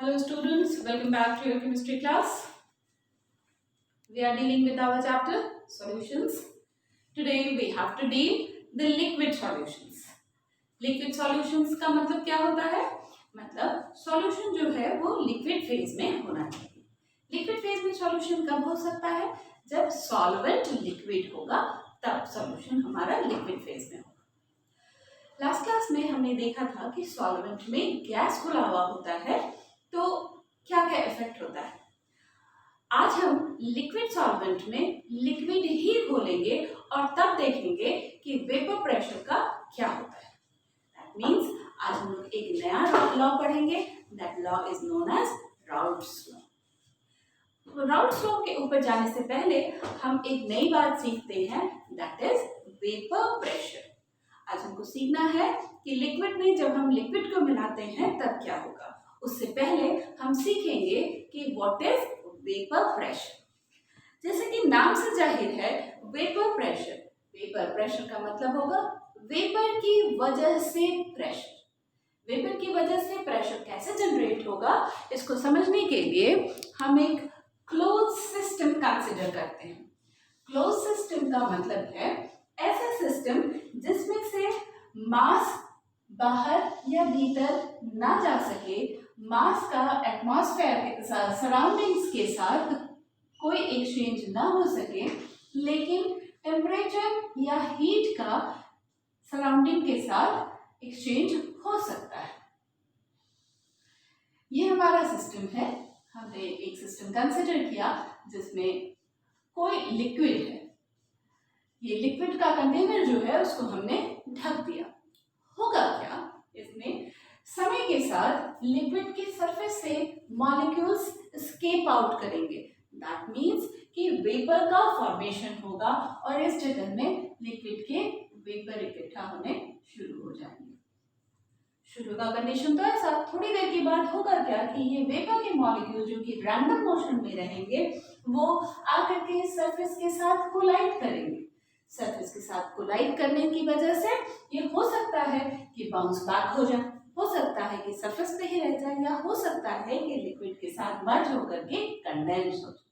Hello students, welcome back to your chemistry class. We are dealing with our chapter solutions. Today we have to deal the liquid solutions. Liquid solutions का मतलब क्या होता है? मतलब solution जो है वो liquid phase में होना चाहिए. Liquid phase में solution कब हो सकता है? जब solvent liquid होगा तब solution हमारा liquid phase में होगा. लास्ट क्लास में हमने देखा था कि सॉल्वेंट में गैस घुला हुआ होता है तो क्या क्या इफेक्ट होता है. आज हम लिक्विड सॉल्वेंट में लिक्विड ही घोलेंगे और तब देखेंगे कि वेपर प्रेशर का क्या होता है. दैट मींस आज हम लोग एक नया लॉ पढ़ेंगे. That law is known as Raoult's law. Raoult's law के ऊपर जाने से पहले हम एक नई बात सीखते हैं. That is vapour pressure. आज हमको सीखना है कि लिक्विड में जब हम लिक्विड को मिलाते हैं तब क्या होगा. उससे पहले हम सीखेंगे कि व्हाट इज वेपर प्रेशर. जैसे कि नाम से जाहिर है वेपर प्रेशर. वेपर प्रेशर का मतलब होगा वेपर की वजह से प्रेशर. वेपर की वजह से प्रेशर कैसे जनरेट होगा इसको समझने के लिए हम एक क्लोज सिस्टम कंसीडर करते हैं. क्लोज सिस्टम का मतलब है ऐसा सिस्टम जिसमें से मास बाहर या भीतर ना जा सके. मास का एटमॉस्फेयर के सराउंडिंग्स के साथ कोई एक्सचेंज ना हो सके, लेकिन टेम्परेचर या हीट का सराउंडिंग के साथ एक्सचेंज हो सकता है. ये हमारा सिस्टम है. हमने एक सिस्टम कंसिडर किया जिसमें कोई लिक्विड है. ये लिक्विड का कंटेनर जो है उसको हमने ढक दिया. होगा क्या इसमें, समय के साथ लिक्विड की सरफेस से मॉलिक्यूल्स एस्केप आउट करेंगे. दैट मींस कि वेपर का फॉर्मेशन होगा और इस जगह में लिक्विड के वेपर इकट्ठा होने शुरू हो जाएंगे. शुरू का कंडीशन तो ऐसा, थोड़ी देर के बाद होगा क्या कि ये वेपर के मॉलिक्यूल जो कि रैंडम मोशन में रहेंगे वो आकर के सरफेस के साथ कोलाइड करेंगे. सरफेस के साथ कोलाइड करने की वजह से ये हो सकता है कि बाउंस बैक हो जाए, हो सकता है कि सरफेस पे ही रह जाए, या हो सकता है कि लिक्विड के साथ मर्ज होकर के कंडेंस हो जाए.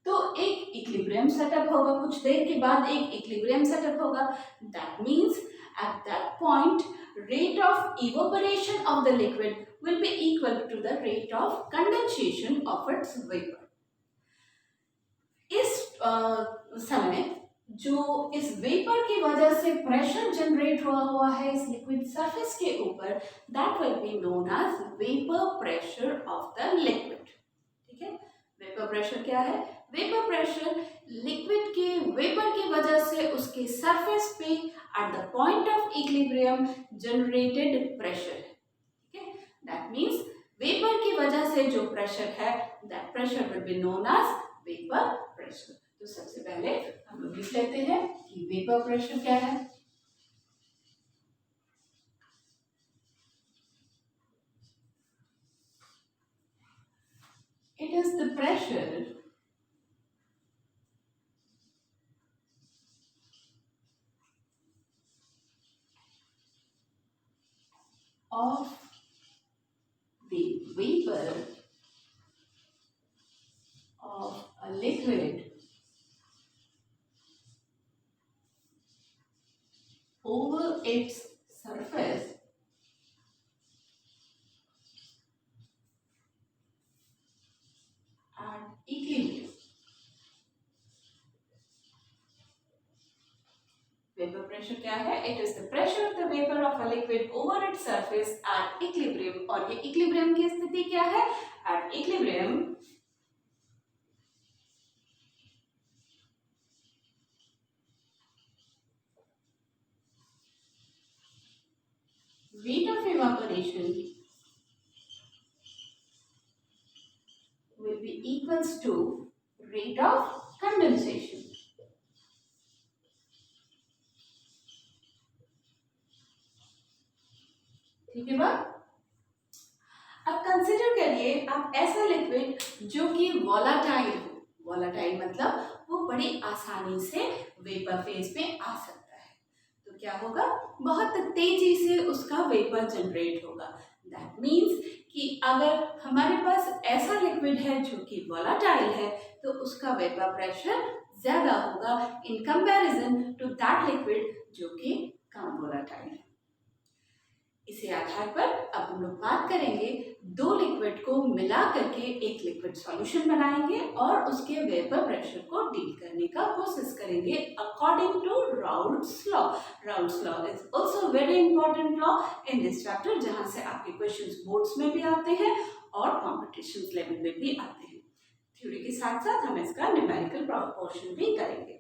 तो एक इक्विलिब्रियम सेटअप होगा. कुछ देर के बाद एक इक्विलिब्रियम सेटअप होगा. That means at that point rate of evaporation of the liquid will be equal to the rate of condensation of its vapor. इस समय जो इस वेपर की वजह से प्रेशर जनरेट हुआ है इस लिक्विड सरफेस के ऊपर, that will be known as vapour pressure of the liquid. ठीक है. वेपर प्रेशर क्या है? वेपर प्रेशर लिक्विड के वेपर की वजह से उसके सरफेस पे at the point of equilibrium generated pressure है. ठीक है. दैट मींस वेपर की वजह से जो प्रेशर है that pressure will be known as vapour pressure. तो सबसे पहले हम लोग लिख लेते हैं कि वेपर प्रेशर क्या है. It is the pressure of the vapor of a liquid over its surface at equilibrium. Vapor pressure क्या है? It is the pressure of the vapor of a liquid over its surface at equilibrium. और ये equilibrium की स्थिति क्या है? At equilibrium rate of evaporation will be equals to rate of condensation. ठीक है बात. अब कंसिडर करिए आप ऐसा लिक्विड जो कि वोलाटाइल हो. वोलाटाइल मतलब वो बड़ी आसानी से वेपर फेज में आ सकता है. तो क्या होगा? बहुत तेजी से उसका वेपर जनरेट होगा. दैट मीन्स कि अगर हमारे पास ऐसा लिक्विड है जो कि वोलाटाइल है तो उसका वेपर प्रेशर ज्यादा होगा in comparison to that liquid जो कि कम वोलाटाइल है। इसी आधार पर अब हम लोग बात करेंगे दो लिक्विड को मिला करके एक लिक्विड सॉल्यूशन बनाएंगे और उसके वेपर प्रेशर को डील करने का कोशिश करेंगे according to Raoult's law. Raoult's law is also very important law in this chapter, जहां से आपके क्वेश्चंस बोर्ड्स में भी आते हैं और कॉम्पिटिशन लेवल में भी आते हैं। थ्योरी के साथ साथ हम इसका न्यूमेरिकल पोर्शन भी करेंगे।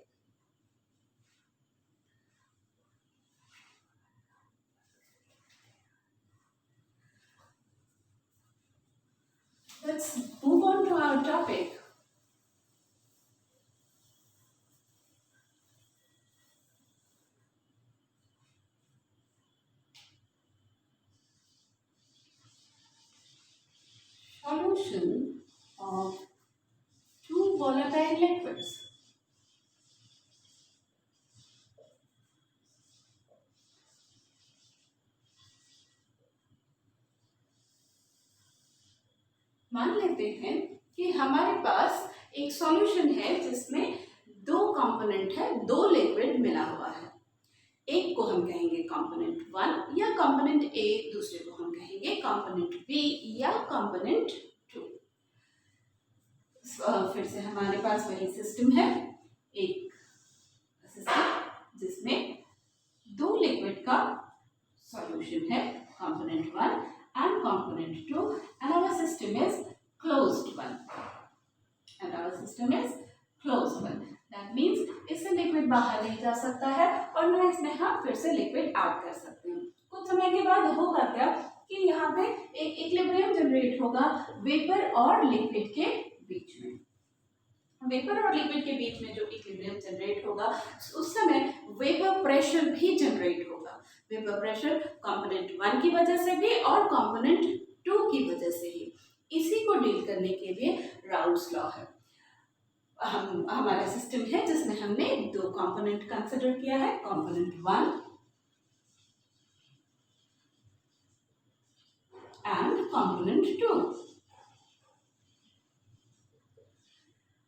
Let's move on to our topic. Solution of two volatile liquids. मान लेते हैं कि हमारे पास एक सॉल्यूशन है जिसमें दो कंपोनेंट है, दो लिक्विड मिला हुआ है। एक को हम कहेंगे कंपोनेंट 1 या कंपोनेंट ए, दूसरे को हम कहेंगे कंपोनेंट बी या कंपोनेंट 2। फिर से हमारे पास वही सिस्टम है, एक सिस्टम जिसमें दो लिक्विड का सॉल्यूशन है, component 1 and component 2, and our system is closed one. And our system is closed one. That means इससे लिक्विड बाहर नहीं जा सकता है और ना इसमें हम फिर से लिक्विड ऐड कर सकते हैं। कुछ समय के बाद होगा क्या कि यहाँ पे एक इक्विलिब्रियम जनरेट होगा वेपर और लिक्विड के बीच में। वेपर और लिक्विड के बीच में जो इक्विलिब्रियम जनरेट होगा उस समय वेपर प्रेशर भी जनरेट होगा। वेपर प्रेशर कंपोनेंट 1 की वजह से भी और कंपोनेंट 2 की वजह से ही। इसी को डील करने के लिए राउल्ट्स लॉ है। हमारा सिस्टम है जिसमें हमने दो कंपोनेंट कंसिडर किया है, कंपोनेंट 1 एंड कंपोनेंट 2।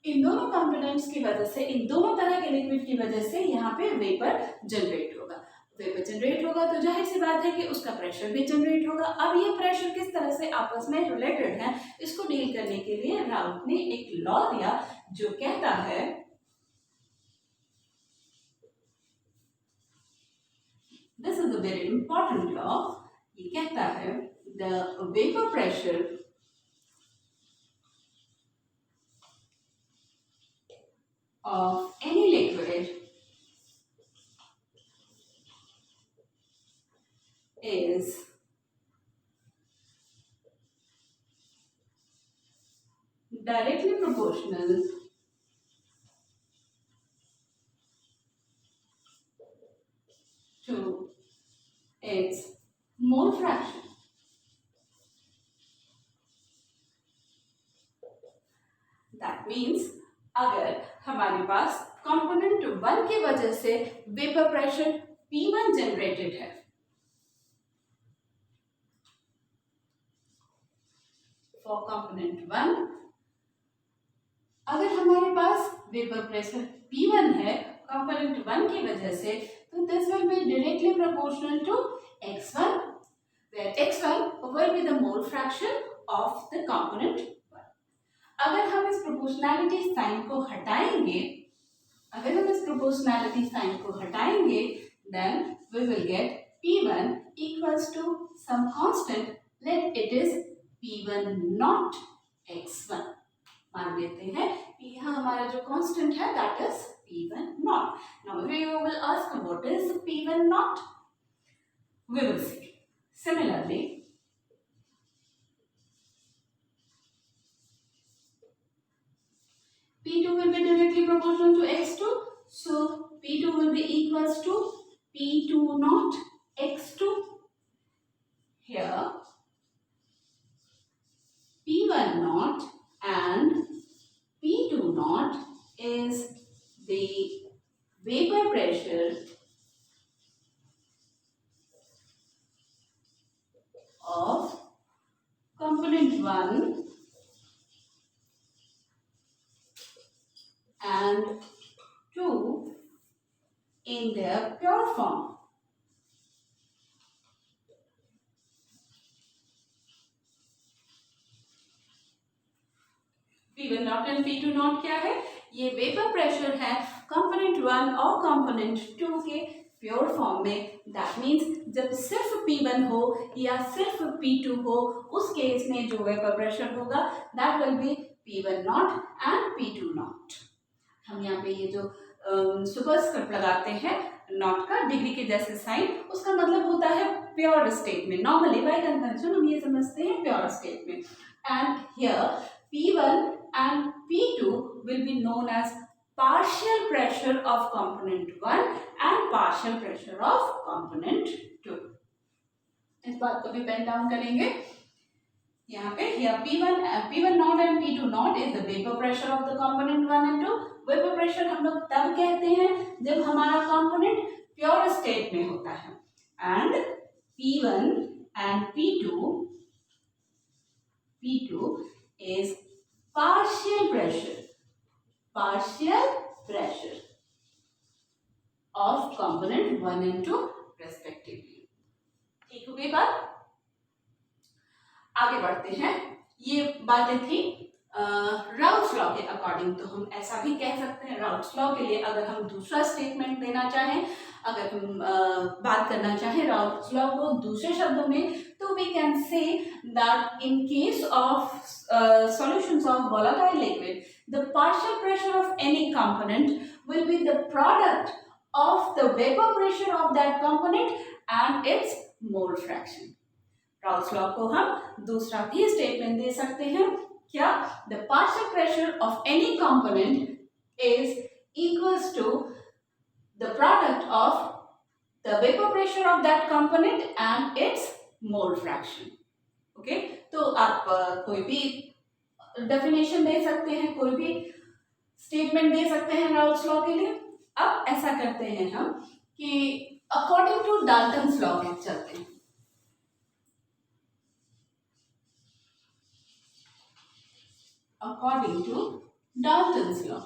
इन दोनों कंपोनेंट्स की वजह से, इन दोनों तरह के लिक्विड की वजह से यहाँ पे वेपर जनरेट होगा। वेपर जनरेट होगा तो जाहिर सी बात है कि उसका प्रेशर भी जनरेट होगा। अब ये प्रेशर किस तरह से आपस में रिलेटेड है, इसको डील करने के लिए राउल्ट ने एक लॉ दिया जो कहता है this is a very important law. ये कहता है the vapour pressure of any liquid is directly proportional to its mole fraction. That means अगर हमारे पास कंपोनेंट 1 की वजह से वेपर प्रेशर P1 जनरेटेड है, फॉर कंपोनेंट 1 अगर हमारे पास वेपर प्रेशर P1 है कंपोनेंट 1 की वजह से, तो this will be directly proportional to x1 where x1 will be the mole fraction of the component 1। अगर हम इस प्रोपोर्शनैलिटी साइन को हटाएंगे, then we will get P1 equals to some constant, let it is P1 not x1। मान लेते हैं कि यहाँ हमारा जो कांस्टेंट है that is P1 not। Now we will ask what is P1 not? We will see. Similarly, P2 will be directly proportional to x2, so P2 will be equals to P2 not x2। Here P1 not and P2 not is the vapor pressure of 1 and 2 in their pure form. P1 not and P2 not क्या है? ये vapour pressure है component 1 और component 2 के pure form में. That means जब सिर्फ P1 हो या सिर्फ P2 हो, उस केस में जो वेपर प्रेशर होगा that will B P1 not and P2 not. हम यहाँ पे ये जो सुपरस्क्रिप्ट लगाते हैं नॉट का डिग्री के जैसे साइन, उसका मतलब होता है प्योर स्टेट में. नॉर्मली बाय कन्वेंशन हम ये समझते हैं प्योर स्टेट में. And here P1 and P2 will be known as partial pressure of component 1 and partial pressure of component 2. इस बात को भी पेन डाउन करेंगे यहाँ पे. here P1 not and P2 not is the vapor pressure of the component 1 and 2. vapor pressure हम लोग तब कहते हैं जब हमारा component pure state में होता है. and P1 and P2 is partial pressure of component 1 and 2 respectively. ठीक हो गई बात. आगे बढ़ते हैं. ये बातें थी राउल्स लॉ के अकॉर्डिंग. तो हम ऐसा भी कह सकते हैं राउल्स लॉ के लिए अगर हम दूसरा स्टेटमेंट देना चाहें, अगर हम बात करना चाहें राउल्स लॉ को दूसरे शब्दों में, तो we can say that in case of solutions of volatile liquid, the partial pressure of any component will be the product of the vapor pressure of that component and its mole fraction. Raoult's law को हम दूसरा भी statement दे सकते हैं. क्या? the partial pressure of any component is equals to the product of the vapor pressure of that component and its mole fraction. Okay, तो आप कोई भी डेफिनेशन दे सकते हैं, कोई भी स्टेटमेंट दे सकते हैं राउल्स लॉ के लिए. अब ऐसा करते हैं हम कि अकॉर्डिंग टू डाल्टन्स लॉ में चलते हैं. According to Dalton's law,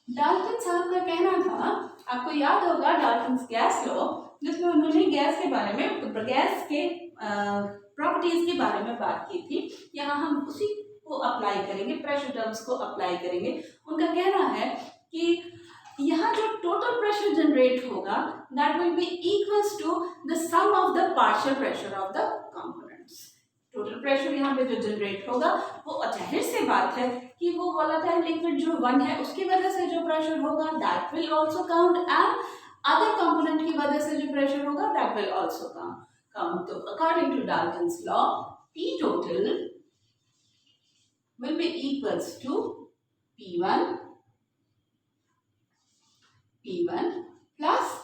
Dalton साहब का कहना था, आपको याद होगा डाल्टन्स गैस लॉ, जिसमें उन्होंने गैस के बारे में, गैस के प्रॉपर्टीज के बारे में बात की थी. यहाँ हम उसी को अप्लाई करेंगे, प्रेशर टर्म्स को अप्लाई करेंगे. उनका कहना है कि यहाँ जो टोटल प्रेशर जनरेट होगा that will be equals to the sum of the partial pressure of the components. Total pressure यहाँ पे जो जनरेट होगा वो जाहिर सी बात है कि वो वोलेटाइल लिक्विड जो 1 है उसकी वजह से जो प्रेशर होगा that will also count, and other component की वजह से जो प्रेशर होगा दैट विल आल्सो काउंट. तो according to Dalton's law P total will be equals to P1 plus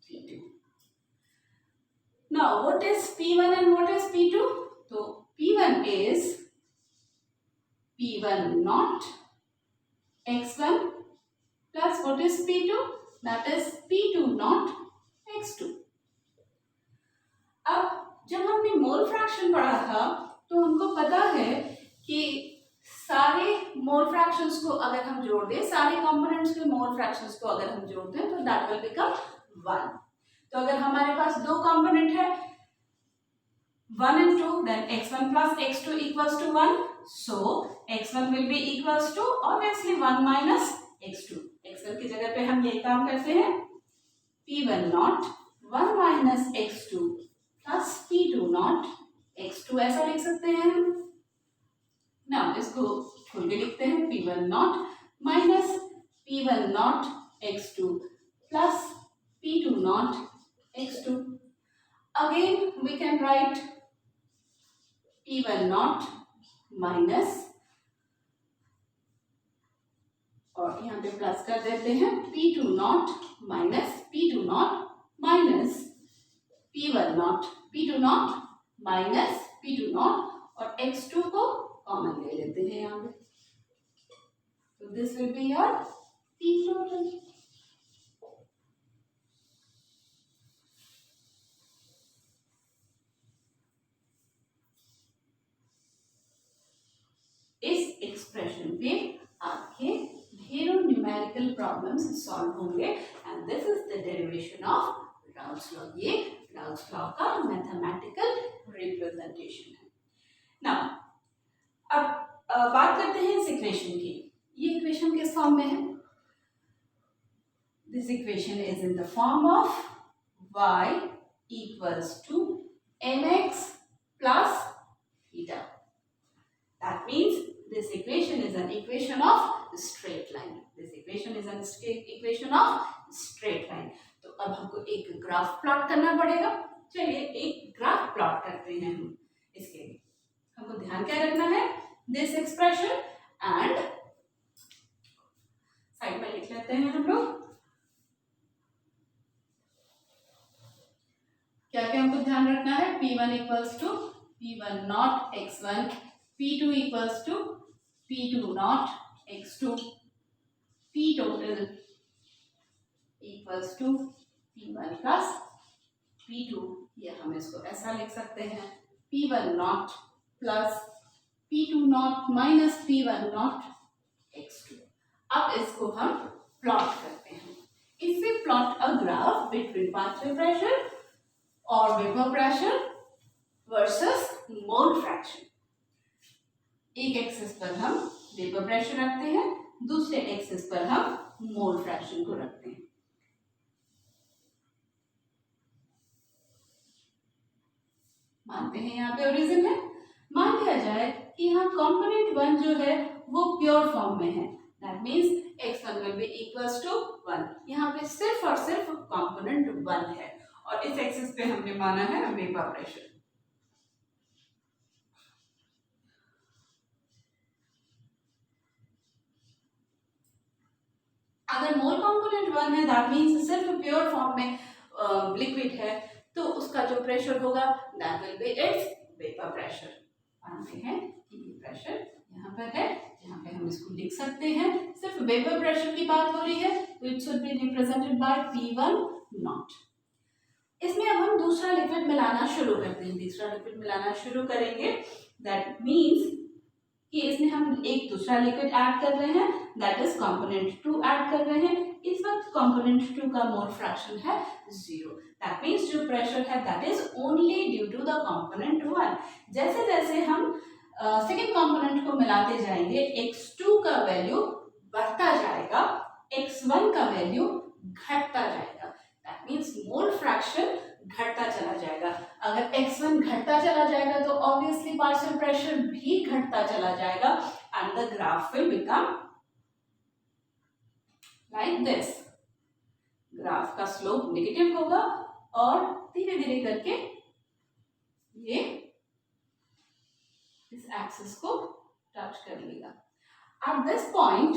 P2. Now what is P1 and what is P2? So P1 is P1 naught x1 plus what is P2? That is P2 naught x2. अब जब हमने mole fraction पढ़ा था तो हमको पता है कि सारे मोल फ्रैक्शंस को अगर हम जोड़ दें, सारे कंपोनेंट्स के मोल फ्रैक्शंस को अगर हम जोड़ दें तो दैट विल बिकम 1. तो अगर हमारे पास दो कंपोनेंट है 1 and 2, then x1 plus x2 equals to 1. So x1 will be equals to obviously 1 minus x2. x1 की जगह पे हम ये काम करते हैं P1 naught 1 minus x2 plus P2 naught x2 ऐसा लिख सकते हैं हम. ना इसको खोल के लिखते हैं P1 naught minus P1 naught x2 plus P2 naught x2. Again we can write P1 naught minus, और यहाँ पे प्लस कर देते हैं P2 naught minus P2 naught minus P1 naught, P2 naught minus P2 naught, और x2 को common ले लेते हैं यहाँ पे. So this will be your P total. Experimental problems solve होंगे and this is the derivation of Raoult's law. ये Raoult's law का मैथमेटिकल रिप्रेजेंटेशन है। नाउ अब बात करते हैं इस इक्वेशन की। ये इक्वेशन किस फॉर्म में है? This equation is in the form of y equals to mx plus theta. That means this equation is an equation of straight line. This equation is an equation of straight line. तो अब हमको एक graph plot करना पड़ेगा। चलिए एक graph plot करते हैं हम। इसके लिए हमको ध्यान क्या रखना है? दिस एक्सप्रेशन एंड साइड में लिख लेते हैं हम लोग। क्या क्या हमको ध्यान रखना है? P1 equals to P1 naught x1, P2 equals to P2 naught x2, P total equals to P1 plus P2। ये हम इसको ऐसा लिख सकते हैं P1 naught plus P2 naught minus P1 naught x2। अब इसको हम प्लॉट करते हैं। If we plot a graph between partial pressure or vapor pressure versus mole fraction, एक एक्सिस पर हम वेपर प्रेशर रखते हैं, दूसरे एक्सिस पर हम मोल फ्रैक्शन को रखते हैं। मानते हैं यहाँ पे ओरिजिन है। मान लिया जाए कि यहाँ कंपोनेंट 1 जो है वो प्योर फॉर्म में है। That means x1 will be equals to 1। यहाँ पे सिर्फ और सिर्फ कंपोनेंट 1 है और इस एक्सिस पे हमने माना है वेपर प्रेशर। अगर मोल कंपोनेंट 1 है दैट मीन्स सिर्फ प्योर फॉर्म में लिक्विड है, तो उसका जो प्रेशर होगा that will B it's vapour pressure. मानते हैं कि प्रेशर यहाँ पर है, यहाँ पे हम इसको लिख सकते हैं। सिर्फ वेपर प्रेशर की बात हो रही है तो it should be represented by P1 not. इसमें अब हम दूसरा लिक्विड मिलाना शुरू करते हैं। तीसरा लिक्विड मिलाना शुरू करेंगे दैट मीन्स कि इसमें हम एक दूसरा लिक्विड ऐड कर रहे हैं दैट इज कंपोनेंट 2 ऐड कर रहे हैं। इस वक्त कंपोनेंट 2 का मोल फ्रैक्शन है 0। दैट मीन्स जो प्रेशर है that is only due to the component 1। जैसे जैसे हम सेकेंड कंपोनेंट को मिलाते जाएंगे x2 का वैल्यू बढ़ता जाएगा, x1 का वैल्यू घटता जाएगा। दैट मीन्स मोल फ्रैक्शन घटता चला जाएगा। अगर x1 घटता चला जाएगा तो ऑब्वियसली पार्शियल प्रेशर भी घटता चला जाएगा and the graph will become like this. Graph का स्लोप नेगेटिव होगा और धीरे धीरे करके ये इस एक्सिस को टच कर लेगा। At this point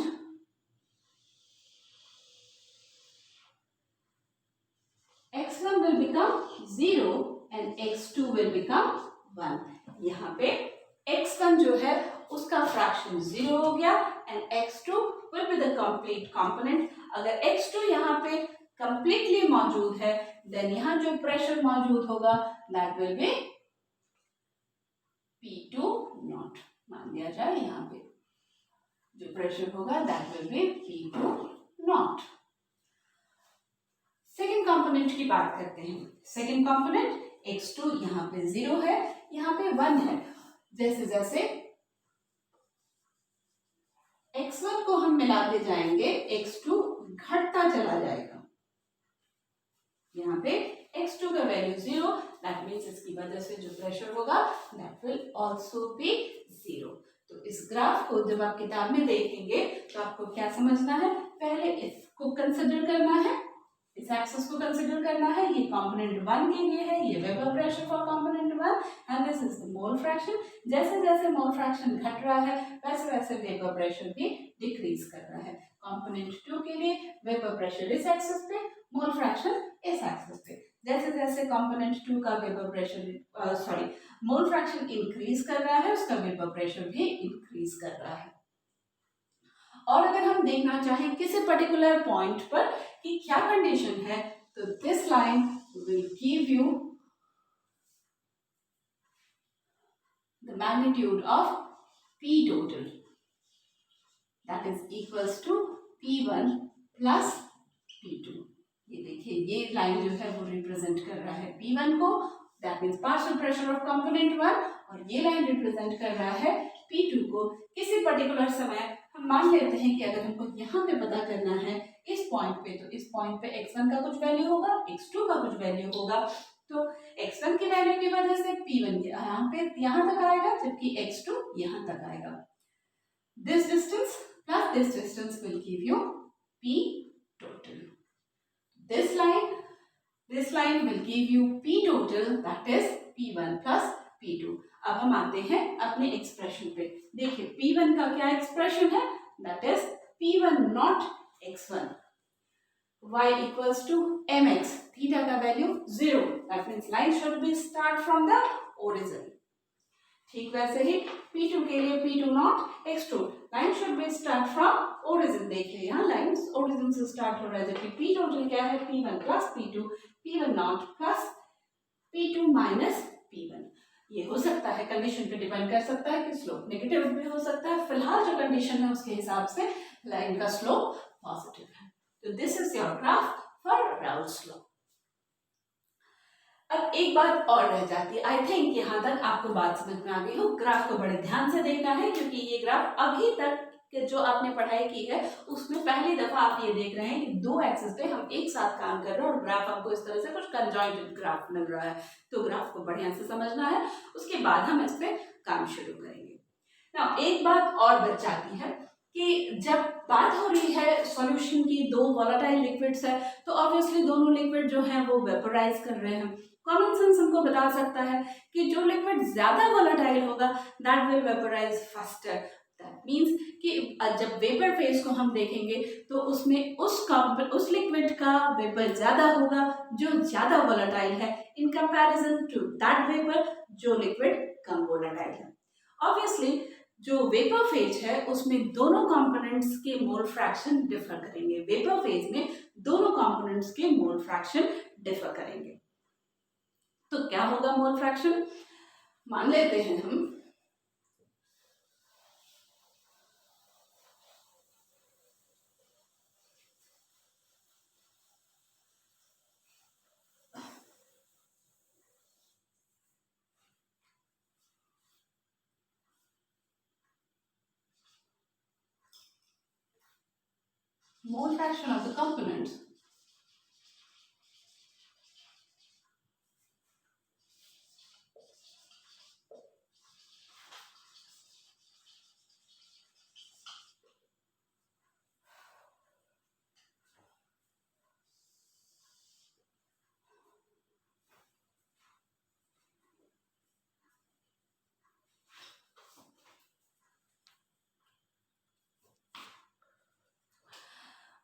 x1 will become 0 and x2 will become 1। यहाँ पे x1 जो है उसका फ्रैक्शन 0 हो गया and x2 will be the complete component। अगर x2 यहाँ पे completely मौजूद है then यहाँ जो प्रेशर मौजूद होगा that will be P2 not. मान दिया जाए यहाँ पे जो प्रेशर होगा that will be P2 not. Second component की बात करते हैं। सेकेंड कंपोनेंट x2 यहाँ पे 0 है, यहाँ पे 1 है। जैसे जैसे x1 को हम मिलाते जाएंगे x2 घटता चला जाएगा। यहाँ पे x2 का वैल्यू 0 दैट मीन्स इसकी वजह से जो प्रेशर होगा दैट विल आल्सो बी 0। तो इस ग्राफ को जब आप किताब में देखेंगे तो आपको क्या समझना है? पहले इसको कंसिडर करना है, इस एक्सिस को कंसिडर करना है। ये कंपोनेंट 1 के लिए है, ये vapour pressure for component 1 and this is the mole fraction. जैसे जैसे मोल फ्रैक्शन घट रहा है वैसे वैसे वेपर प्रेशर भी डिक्रीज कर रहा है। कंपोनेंट 2 के लिए वेपर प्रेशर इस एक्सिस पे, मोल फ्रैक्शन इस एक्सिस पे। जैसे जैसे कंपोनेंट 2 का vapour pressure mole fraction increase कर रहा है उसका वेपर प्रेशर भी इंक्रीज कर रहा है। और अगर हम देखना चाहें किसी पर्टिकुलर पॉइंट पर कि क्या कंडीशन है तो this line will give you the magnitude of P total that is equals to P1 plus P2। ये देखिए ये लाइन जो है वो रिप्रेजेंट कर रहा है P1 को, that means partial pressure of component 1, और ये लाइन रिप्रेजेंट कर रहा है P2 को। किसी पर्टिकुलर समय हम मान लेते हैं कि अगर हमको यहाँ पे पता करना है इस पॉइंट पे, तो इस पॉइंट पे x1 का कुछ वैल्यू होगा, x2 का कुछ वैल्यू होगा, तो x1 की वैल्यू की वजह से P1 यहाँ पे यहाँ तक आएगा, जबकि x2 यहाँ तक आएगा। This distance plus this distance will give you P total. This line will give you P total, that is P1 plus P2। अब हम आते हैं अपने एक्सप्रेशन पे। देखिए P1 का क्या एक्सप्रेशन है, that is P1 not x1, y equals to mx, theta का value 0, that means line should be start from the origin। ठीक वैसे ही P2 के लिए P2 not x2, line should be start from origin. देखिए यहाँ line origin से start हो रहा है, जबकि P टोटल क्या है, P1 plus P2, P1 naught plus P2 minus P1। ये हो सकता है, कंडीशन पे डिपेंड कर सकता है कि स्लोप नेगेटिव भी हो सकता है। फिलहाल जो कंडीशन है उसके हिसाब से लाइन का स्लोप पॉजिटिव है। तो this is your graph for Raoult's law. अब एक बात और रह जाती है, आई थिंक यहाँ तक आपको बात समझ में आ गई हो। ग्राफ को बड़े ध्यान से देखना है, क्योंकि ये ग्राफ अभी तक के जो आपने पढ़ाई की है उसमें पहली दफा आप ये देख रहे हैं कि दो एक्सिस पे हम एक साथ काम कर रहे हैं और ग्राफ आपको इस तरह से कुछ कंजॉइंटेड ग्राफ मिल रहा है। तो ग्राफ को बढ़िया से समझना है, उसके बाद हम इस पे काम शुरू करेंगे। ना एक बात और बच जाती है कि जब बात हो रही है सॉल्यूशन की, दो वोलेटाइल लिक्विड्स है, तो ऑब्वियसली दोनों लिक्विड जो है वो वेपोराइज कर रहे हैं। कॉमन सेंस हमको बता सकता है कि जो लिक्विड ज्यादा वोलेटाइल होगा that will vaporise faster. That means कि जब वेपर फेज को हम देखेंगे तो उसमें उस लिक्विड का वेपर ज्यादा होगा जो ज्यादा वोलेटाइल है in comparison to that vapour जो लिक्विड कम वोलेटाइल है। ऑब्वियसली जो वेपर फेज है उसमें दोनों कंपोनेंट्स के मोल फ्रैक्शन डिफर करेंगे। वेपर फेज में दोनों कंपोनेंट्स के मोल फ्रैक्शन डिफर करेंगे। तो क्या होगा मोल फ्रैक्शन, मान लेते हैं हम mole fraction of the components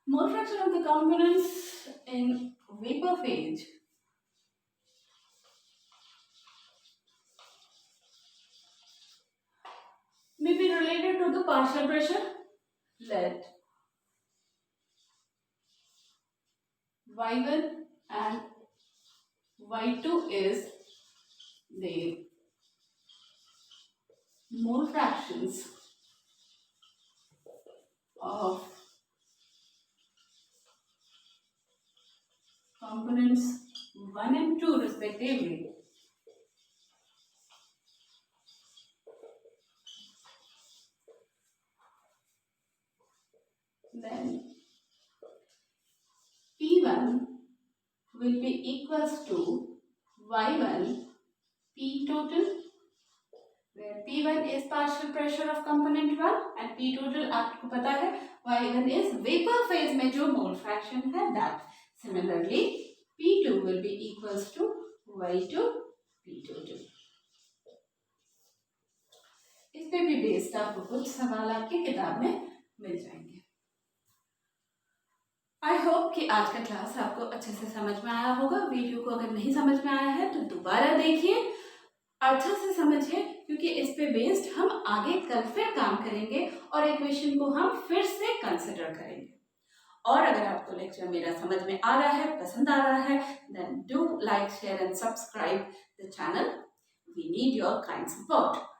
mole fraction of the components in vapor phase may be related to the partial pressure. Let Y1 and Y2 is the mole fractions of components 1 and 2 respectively. Then P1 will be equals to Y1 P total, where P1 is partial pressure of component 1 and P total आपको पता है Y1 is vapor phase में जो mole fraction है that. Similarly P2 will be equals to Y2 P total. इस पे भी based आपको कुछ सवाल आपकी किताब में मिल जाएंगे। आई होप कि आज का क्लास आपको अच्छे से समझ में आया होगा। वीडियो को अगर नहीं समझ में आया है तो दोबारा देखिए, अच्छा से समझिए, क्योंकि इस पे बेस्ड हम आगे कल फिर काम करेंगे और इक्वेशन को हम फिर से कंसिडर करेंगे। और अगर आपको लेक्चर मेरा समझ में आ रहा है, पसंद आ रहा है, then do like, share and subscribe the channel. We need your kind support.